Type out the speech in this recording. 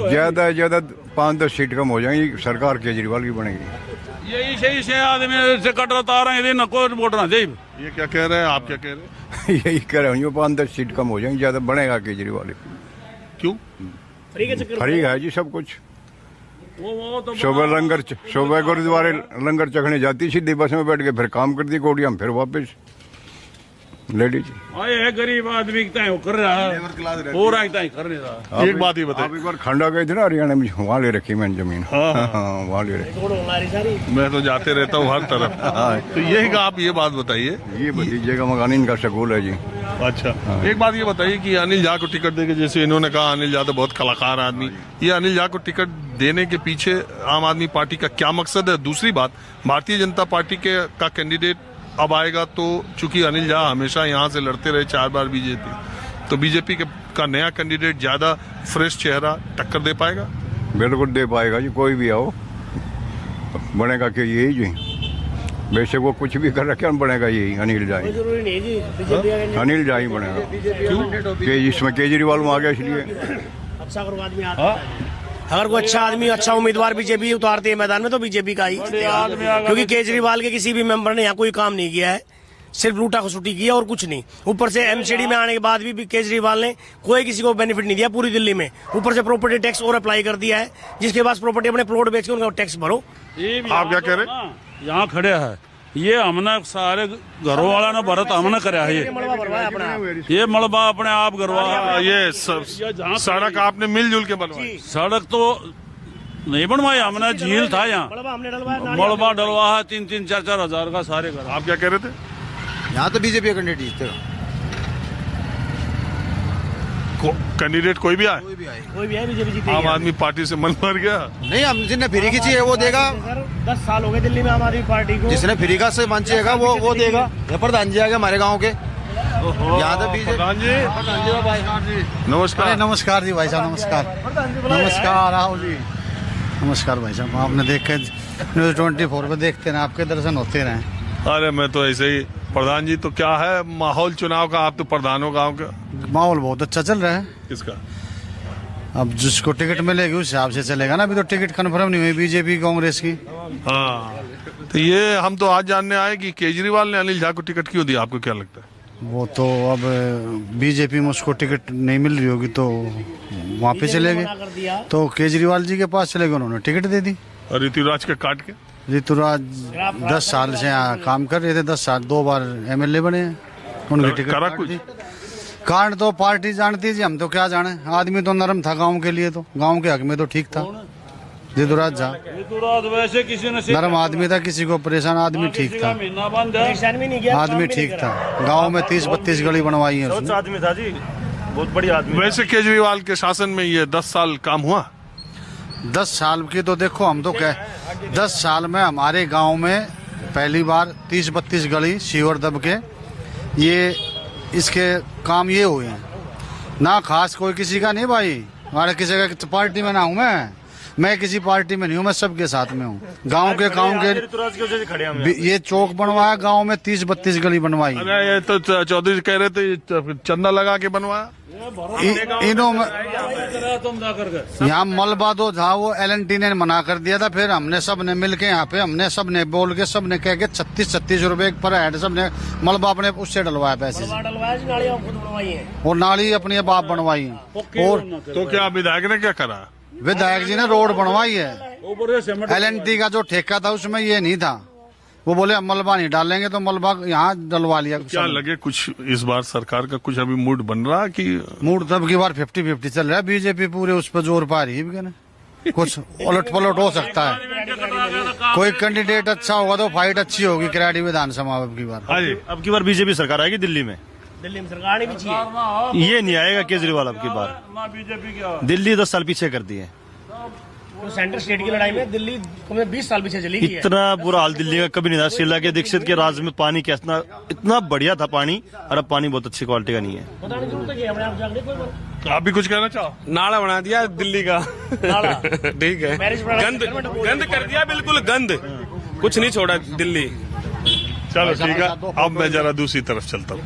ज्यादा से ज्यादा 5-10 सीट कम हो जाएंगी, सरकार केजरीवाल की बनेगी। यही सही से आदमी से कट रहा रहे हैं, नको वोट ना दे। ये क्या कह रहे हैं, आप क्या कह रहे हैं? यही कह रहे हूँ, 5-10 सीट कम हो जाएंगी, ज्यादा बनेगा केजरीवाल। क्यों? फ्री है जी सब कुछ। वो तो सुबह गुरुद्वारे लंगर चखने जाती, सीधी बस में बैठ के फिर काम करती, कोटियां फिर वापस लेडीज। आए है गरीब आदमी कर रहा है, हो रहा है कर नहीं रहा। एक बात ही बताइए, आप एक बार खंडा गए थे ना हरियाणा में, वहाँ ले रखी मैंने जमीन। हाँ, वहाँ ले रखी। मैं तो जाते रहता हूँ हर तरफ। तो यही का आप ये बात बताइए। ये भतीजे का मकान इनका स्कूल है जी। अच्छा, एक बात ये बताइए कि अनिल झा को टिकट देके, जैसे इन्होंने कहा अनिल झा तो बहुत कलाकार आदमी, ये अनिल झा को टिकट देने के पीछे आम आदमी पार्टी का क्या मकसद है? दूसरी बात, भारतीय जनता पार्टी का कैंडिडेट अब आएगा तो चूंकि अनिल झा हमेशा यहाँ से लड़ते रहे 4 बार बीजेपी, तो बीजेपी का नया कैंडिडेट ज्यादा फ्रेश चेहरा टक्कर दे पाएगा? बिल्कुल दे पाएगा जी, कोई भी आओ बनेगा कि यही जी। वैसे वो कुछ भी कर रखे, बनेगा यही अनिल झा ही। अनिल झा ही बनेगा। क्यों? कि इसमें केजरीवाल में आ गया इसलिए। अच्छा अगर कोई अच्छा आदमी, अच्छा उम्मीदवार बीजेपी उतारती है मैदान में तो बीजेपी का ही, क्योंकि केजरीवाल के किसी भी मेंबर ने यहाँ कोई काम नहीं किया है, सिर्फ लूटा खसुटी किया और कुछ नहीं। ऊपर से एमसीडी में आने के बाद भी केजरीवाल ने कोई किसी को बेनिफिट नहीं दिया पूरी दिल्ली में। ऊपर से प्रॉपर्टी टैक्स और अप्लाई कर दिया है, जिसके पास प्रॉपर्टी अपने प्लॉट बेच के उनका टैक्स भरो। आप क्या कह रहे हैं? यहाँ खड़े है, ये हमने सारे घरों वाला ने भरत हमने कराया है। ये मलबा अपने आप गरवा, ये सड़क आपने मिलजुल के बनवाई? सड़क तो नहीं बनवाई हमने, झील था यहाँ, मलबा डलवा है 3-4 हजार का सारे घर। आप क्या कह रहे थे? यहाँ तो बीजेपी कैंडिडेट जीतेगा। कैंडिडेट कोई भी आए, कोई भी है बीजेपी जीतेगी। आम आदमी पार्टी से मन भर गया? नहीं, हम जिसने फ्री की चाहिए वो देगा। 10 साल हो गए दिल्ली में आम आदमी पार्टी को, जिसने फ्री का से मन चाहिएगा वो देगा। ये प्रधान जी आ गए हमारे गाँव के, यहाँ तो बीजेपी। प्रधान जी नमस्कार। नमस्कार जी भाई साहब, नमस्कार। नमस्कार राहुल जी, नमस्कार भाई साहब। आपने देखे न्यूज़ 24 पे देखते रहे, आपके दर्शन होते रहे। अरे मैं तो ऐसे ही। प्रधान जी तो क्या है माहौल चुनाव का? आप तो प्रधान हो गाँव का। माहौल बहुत अच्छा चल रहा है। किसका? अब जिसको टिकट मिलेगी उस हिसाब से चलेगा ना। अभी तो टिकट कंफर्म नहीं हुई बीजेपी कांग्रेस की। हाँ, तो ये हम तो आज जानने आए कि केजरीवाल ने अनिल झा को टिकट क्यों दिया, आपको क्या लगता है? वो तो अब बीजेपी में उसको टिकट नहीं मिल रही होगी तो वहाँ पे चलेगी, तो केजरीवाल जी के पास चलेगा, उन्होंने टिकट दे दी। और ऋतुराज के काट के? ऋतुराज 10 साल से यहाँ काम कर रहे थे, 10 साल 2 बार MLA बने हैं, उनकी टिकट करा काट कुछ? दी। काट तो पार्टी जानती थी, हम तो क्या जाने। आदमी तो नरम था गांव के लिए, तो गांव के हक में तो ठीक था ऋतुराज झा। वैसे किसी ने नरम आदमी था, किसी को परेशान आदमी ठीक था, महीना बंद है, आदमी ठीक था। गांव में 30-32 गली बनवाई है उसने। आदमी था जी, बहुत बड़ी आदमी। वैसे केजरीवाल के शासन में ये 10 साल काम हुआ? 10 साल की तो देखो, हम तो कह 10 साल में हमारे गांव में पहली बार 30-32 गली सीवर दब के ये इसके काम ये हुए हैं ना। खास कोई किसी का नहीं भाई, हमारे किसी का पार्टी में ना हूँ मैं किसी पार्टी में नहीं हूँ, मैं सबके साथ में हूँ। गांव के ये चौक बनवाया, गांव में 30-32 गली बनवाई। अरे ये तो चौधरी जी कह रहे थे चंदा लगा के बनवाया। इन्हों में यहाँ मलबा तो था, वो LNT ने मना कर दिया था। फिर हमने सब ने मिल के यहाँ पे हमने सब ने बोल के सब ने कह के 36-36 रुपए पर हेड सब ने मलबा अपने उससे डलवाया पैसे से, और नाली अपनी बाप बनवाई है। और तो क्या विधायक ने क्या करा? विधायक जी ने रोड बनवाई है। LNT का जो ठेका था उसमें ये नहीं था, वो बोले हम मलबा नहीं डालेंगे, तो मलबा यहाँ डलवा लिया। क्या लगे कुछ इस बार सरकार का कुछ अभी मूड बन रहा कि? मूड तब की बार 50-50 चल रहा है, बीजेपी पूरे उस पर जोर पा रही है। कुछ उलट पलट हो सकता है, कोई कैंडिडेट अच्छा होगा तो फाइट अच्छी होगी किराड़ी विधानसभा अब की बार। अब की बार बीजेपी सरकार आएगी दिल्ली में सरकार नहीं चाहिए, ये नहीं आएगा केजरीवाल अब की बार। दिल्ली 10 साल पीछे कर दिए। तो सेंटर स्टेट की लड़ाई में दिल्ली 20 साल पीछे चली गई है। इतना बुरा हाल दिल्ली का कभी नहीं था। शीला के दीक्षित के राज में पानी कैसा इतना बढ़िया था पानी, और अब पानी बहुत अच्छी क्वालिटी का नहीं है। आप भी कुछ कहना चाहो? नाला बना दिया दिल्ली का। ठीक है, गंद कर दिया, बिल्कुल गंद, कुछ नहीं छोड़ा दिल्ली। चलो ठीक है, अब मैं जरा दूसरी तरफ चलता हूँ।